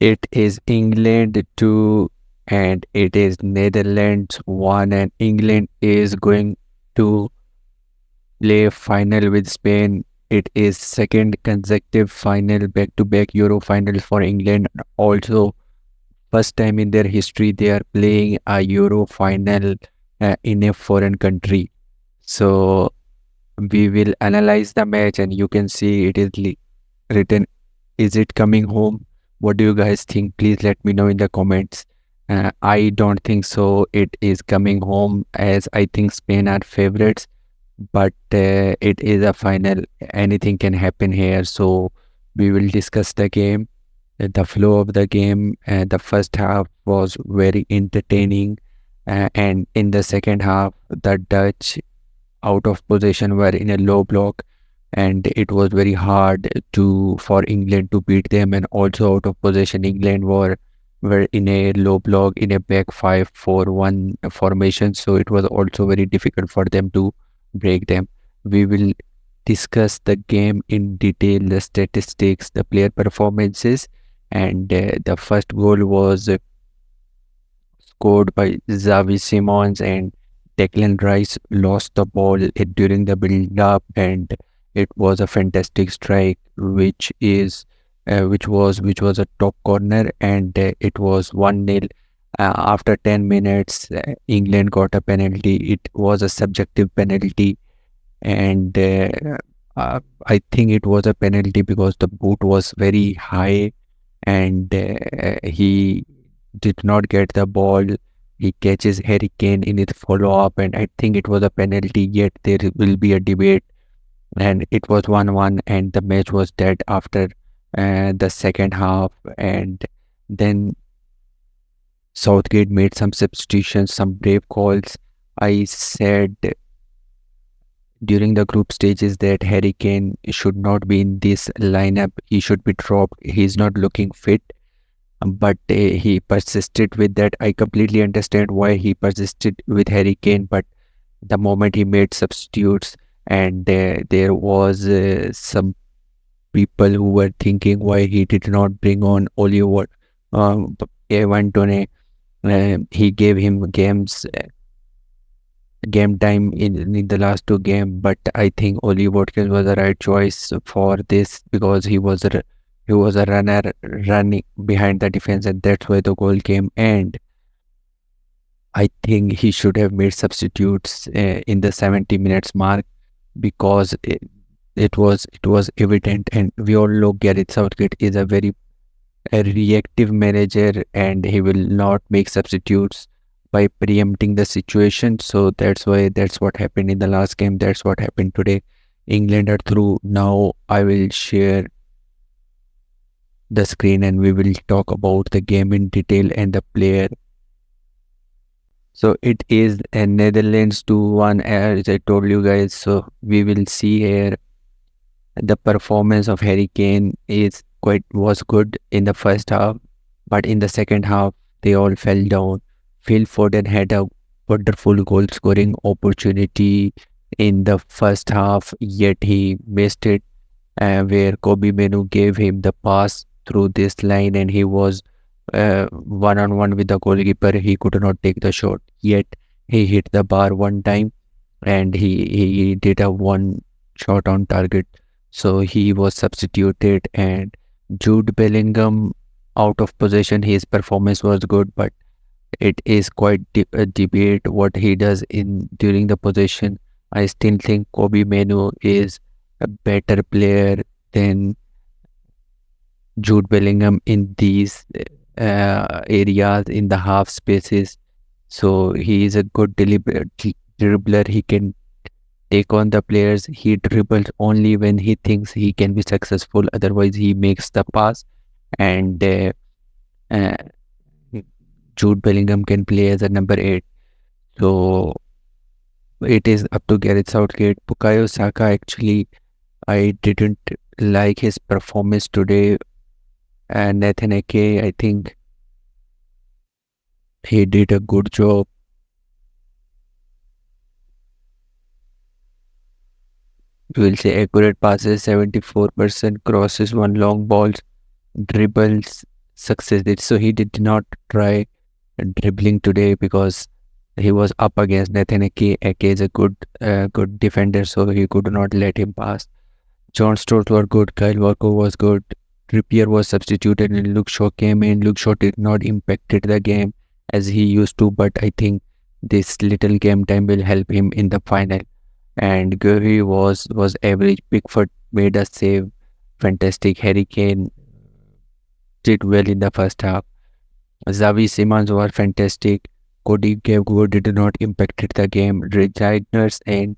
It is England 2 and it is Netherlands 1, and England is going to play final with Spain. It is second consecutive final back-to-back Euro final for England. Also, first time in their history they are playing a Euro final in a foreign country. So we will analyze the match, and you can see it is written, is it coming home? What do you guys think? Please let me know in the comments. I don't think so it is coming home, as I think Spain are favorites, but it is a final. Anything can happen here. So we will discuss the game, the flow of the game. The first half was very entertaining, and in the second half the Dutch out of possession were in a low block, and it was very hard to for England to beat them. And also out of possession England were in a low block in a back 5-4-1 formation, so it was also very difficult for them to break them. We will discuss the game in detail, the statistics, the player performances, and the first goal was scored by Xavi Simons, and Declan Rice lost the ball during the build-up, and it was a fantastic strike, which was a top corner, and it was 1-0. After 10 minutes, England got a penalty. It was a subjective penalty, and I think it was a penalty because the boot was very high, and he did not get the ball. He catches Harry Kane in his follow up, and I think it was a penalty. Yet there will be a debate, and it was 1-1, and the match was dead after the second half. And then Southgate made some substitutions, some brave calls. I said during the group stages that Harry Kane should not be in this lineup. He should be dropped. He's not looking fit, but he persisted with that. I completely understand why he persisted with Harry Kane, but the moment he made substitutes, and there was some people who were thinking why he did not bring on Oliver Evan Tone. He gave him game time in the last two games, but I think Ollie Watkins was the right choice for this because he was a runner running behind the defense, and that's why the goal came. And I think he should have made substitutes in the 70 minutes mark, because it was evident, and we all know Gareth Southgate is a reactive manager, and he will not make substitutes by preempting the situation. So that's what happened in the last game. That's what happened today. England are through. Now I will share the screen and we will talk about the game in detail and the player. So it is a Netherlands 2-1, as I told you guys. So we will see here the performance of Harry Kane was good in the first half, but in the second half they all fell down. Phil Foden had a wonderful goal scoring opportunity in the first half, yet he missed it, where Kobe Menu gave him the pass through this line, and he was one on one with the goalkeeper. He could not take the shot, yet he hit the bar one time, and he did a one shot on target. So he was substituted, and Jude Bellingham out of possession, his performance was good, but it is quite a debate what he does in during the possession. I still think Kobe Menu is a better player than Jude Bellingham in these areas in the half spaces. So he is a good dribbler. He can take on the players. He dribbles only when he thinks he can be successful. Otherwise, he makes the pass. And uh, Jude Bellingham can play as a number 8. So it is up to Gareth Southgate. Bukayo Saka, actually, I didn't like his performance today. And Nathan Ake, I think he did a good job. We will say accurate passes 74%, crosses 1 long balls, dribbles succeeded. So he did not try dribbling today because he was up against Nathan Ake. Ake is a good defender, so he could not let him pass. John Stones were good. Kyle Walker was good. Trippier was substituted and Luke Shaw came in. Luke Shaw did not impacted the game as he used to, but I think this little game time will help him in the final. And Guehi was average. Pickford made a save. Fantastic. Harry Kane did well in the first half. Xavi Simons were fantastic. Cody Gakpo did not impacted the game. Reginers and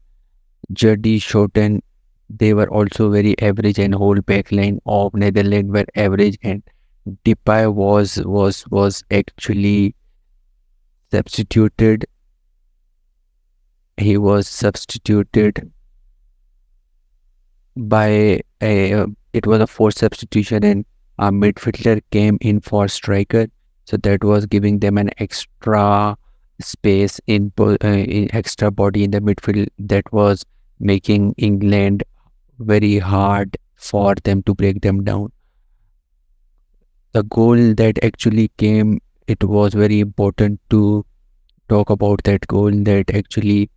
Jody Schouten, they were also very average, and whole backline of Netherlands were average, and Depay was actually substituted. He was substituted by a it was a forced substitution, and a midfielder came in for striker, so that was giving them an extra space in extra body in the midfield, that was making England very hard for them to break them down. The goal that actually came, it was very important to talk about that goal that actually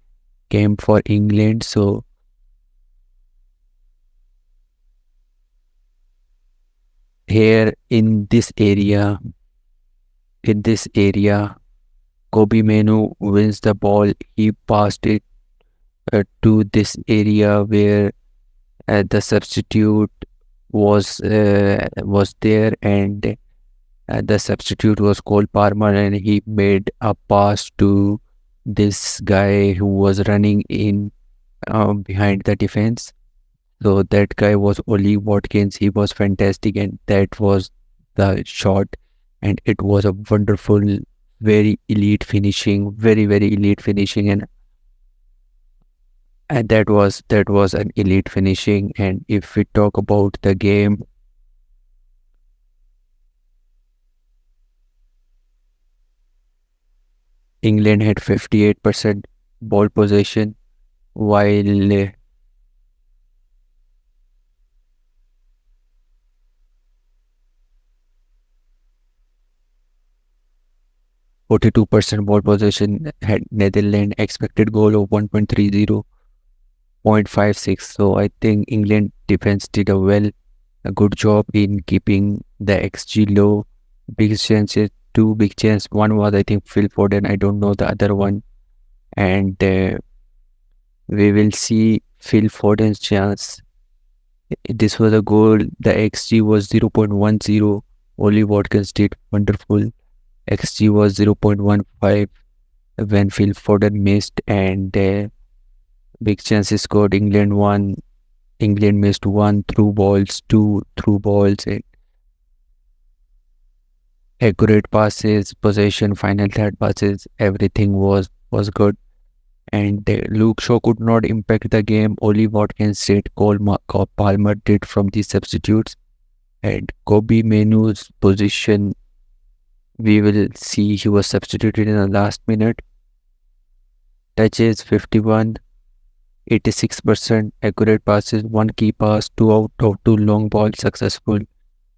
came for England. So here in this area, Kobe Menu wins the ball. He passed it to this area where the substitute was there, and the substitute was Cole Palmer, and he made a pass to this guy who was running in behind the defense. So that guy was Ollie Watkins. He was fantastic, and that was the shot, and it was a wonderful, very elite finishing, very elite finishing, and that was an elite finishing. And if we talk about the game, England had 58% ball possession, while 42% ball possession had Netherlands. Expected goal of 1.30, 0.56. So I think England defense did a good job in keeping the XG low. Big chances, two big chances. One was, I think, Phil Foden. I don't know the other one. And we will see Phil Foden's chance. This was a goal. The XG was 0.10. Ollie Watkins did wonderful. XG was 0.15 when Phil Foden missed, and big chances scored. England won. England missed one through balls, two through balls, and accurate passes, possession, final third passes. Everything was good. And Luke Shaw could not impact the game. Ollie Watkins did. Cole Palmer did from the substitutes. And Kobe Menu's position, we will see he was substituted in the last minute. Touches 51, 86% accurate passes, one key pass, two out of two long balls successful.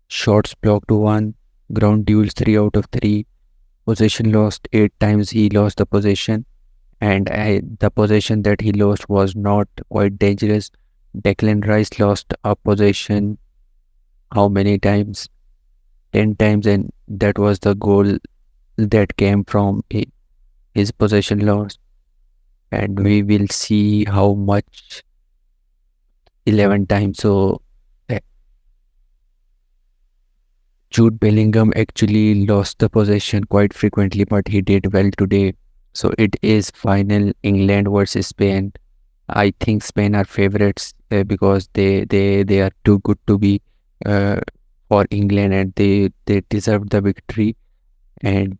Shots blocked one, ground duels 3 out of 3. Possession lost 8 times. He lost the possession, and the possession that he lost was not quite dangerous. Declan Rice lost a possession how many times? 10 times, and that was the goal that came from his possession loss. And we will see how much. 11 times. So Jude Bellingham actually lost the possession quite frequently, but he did well today. So it is final, England versus Spain. I think Spain are favorites because they are too good to be for England, and they deserve the victory. And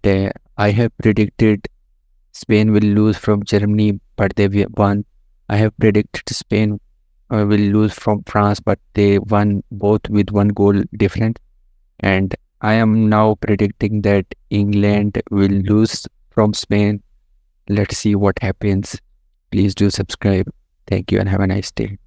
I have predicted Spain will lose from Germany, but they won. I have predicted Spain will lose from France, but they won both with one goal difference. And I am now predicting that England will lose from Spain. Let's see what happens. Please do subscribe. Thank you and have a nice day.